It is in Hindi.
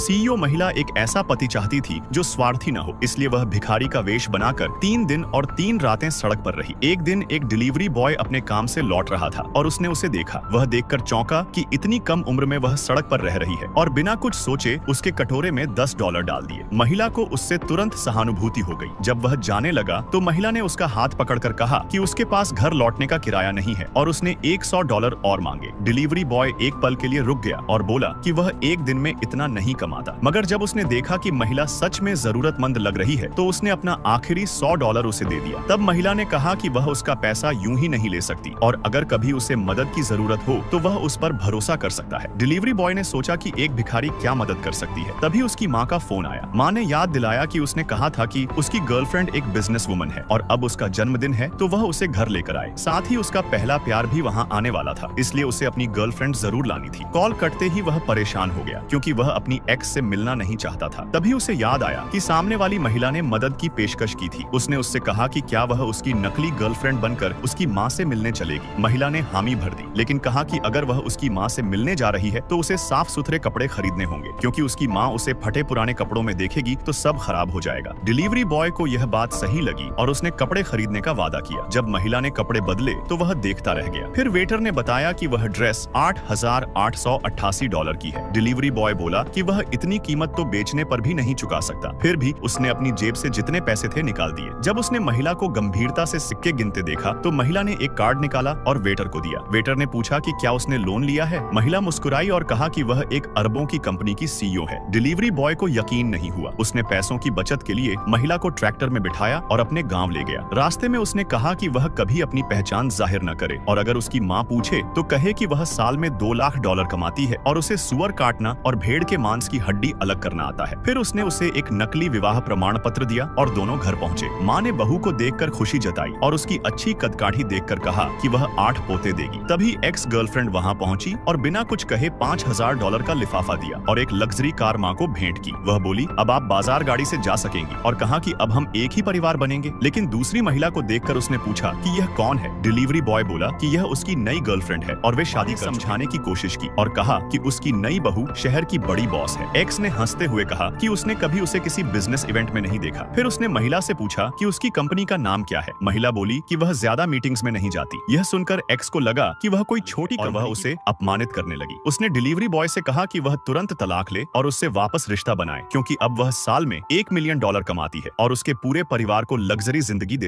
सीईओ महिला एक ऐसा पति चाहती थी जो स्वार्थी न हो, इसलिए वह भिखारी का वेश बनाकर 3 दिन और 3 रातें सड़क पर रही। एक दिन एक डिलीवरी बॉय अपने काम से लौट रहा था और उसने उसे देखा। वह देखकर चौंका कि इतनी कम उम्र में वह सड़क पर रह रही है, और बिना कुछ सोचे उसके कटोरे में $10 डाल दिए। महिला को उससे तुरंत सहानुभूति हो गई। जब वह जाने लगा तो महिला ने उसका हाथ पकड़कर कहा कि उसके पास घर लौटने का किराया नहीं है, और उसने $100 और मांगे। डिलीवरी बॉय एक पल के लिए रुक गया और बोला कि वह एक दिन में इतना नहीं कमाता, मगर जब उसने देखा कि महिला सच में जरूरतमंद लग रही है तो उसने अपना आखिरी $100 उसे दे दिया। तब महिला ने कहा कि वह उसका पैसा यूं ही नहीं ले सकती, और अगर कभी उसे मदद की जरूरत हो तो वह उस पर भरोसा कर सकता है। डिलीवरी बॉय ने सोचा कि एक भिखारी क्या मदद कर सकती है। तभी उसकी माँ का फोन आया। माँ ने याद दिलाया कि उसने कहा था कि उसकी गर्लफ्रेंड एक बिजनेस वुमन है और अब उसका जन्मदिन है, तो वह उसे घर लेकर आए। साथ ही उसका पहला प्यार भी वहाँ आने वाला था, इसलिए उसे अपनी गर्लफ्रेंड जरूर लानी थी। कॉल कटते ही वह परेशान हो गया क्योंकि वह अपनी एक्स से मिलना नहीं चाहता था। तभी उसे याद आया कि सामने वाली महिला ने मदद की पेशकश की थी। उसने उससे कहा कि क्या वह उसकी नकली गर्लफ्रेंड बनकर उसकी माँ से मिलने चलेगी। महिला ने हामी भर दी, लेकिन कहा कि अगर वह उसकी माँ से मिलने जा रही है तो उसे साफ सुथरे कपड़े खरीदने होंगे, क्योंकि उसकी माँ उसे फटे पुराने कपड़ों में देखेगी तो सब खराब हो जाएगा। डिलीवरी बॉय को यह बात सही लगी और उसने कपड़े खरीदने का वादा किया। जब महिला ने कपड़े बदले तो वह देखता रह गया। फिर वेटर ने बताया कि वह ड्रेस $8,888 की है। डिलीवरी बॉय बोला कि वह इतनी कीमत तो बेचने पर भी नहीं चुका सकता। फिर भी उसने अपनी जेब से जितने पैसे थे निकाल दिए। जब उसने महिला को गंभीरता से सिक्के गिनते देखा तो महिला ने एक कार्ड निकाला और वेटर को दिया। वेटर ने पूछा कि क्या उसने लोन लिया है। महिला मुस्कुराई और कहा कि वह एक अरबों की कंपनी की सीईओ है। डिलीवरी बॉय को यकीन नहीं हुआ। उसने पैसों की बचत के लिए महिला को ट्रैक्टर में बिठाया और अपने गांव ले गया। रास्ते में उसने कहा कि वह कभी अपनी पहचान जाहिर न करे, और अगर उसकी माँ पूछे तो कहे कि वह साल में $2 लाख कमाती है और उसे सुअर काटना और भेड़ के मांस की हड्डी अलग करना आता है। फिर उसने उसे एक नकली विवाह प्रमाण पत्र दिया और दोनों घर पहुंचे। माँ ने बहू को देखकर खुशी जताई और उसकी अच्छी कदकाठी देखकर कहा कि वह 8 पोते देगी। तभी एक्स गर्लफ्रेंड वहाँ पहुंची और बिना कुछ कहे $5,000 का लिफाफा दिया और एक लग्जरी कार माँ को भेंट की। वह बोली, अब आप बाजार गाड़ी से जा सकेंगी, और कहा कि अब हम एक ही परिवार बनेंगे। लेकिन दूसरी महिला को देखकर उसने पूछा कि यह कौन है। डिलीवरी बॉय बोला कि यह उसकी नई गर्लफ्रेंड है और वे शादी समझाने की कोशिश की और कहा कि उसकी नई बहू शहर की बड़ी बॉस है। एक्स ने हंसते हुए कहा कि उसने कभी उसे किसी बिजनेस इवेंट में नहीं देखा। फिर उसने महिला से पूछा कि उसकी कंपनी का नाम क्या है। महिला बोली कि वह ज्यादा मीटिंग्स में नहीं जाती। यह सुनकर एक्स को लगा कि वह कोई छोटी, और वह उसे अपमानित करने लगी। उसने डिलीवरी बॉय से कहा कि वह तुरंत तलाक ले और उससे वापस रिश्ता बनाए, क्योंकि अब वह साल में $1 मिलियन कमाती है और उसके पूरे परिवार को लग्जरी जिंदगी दे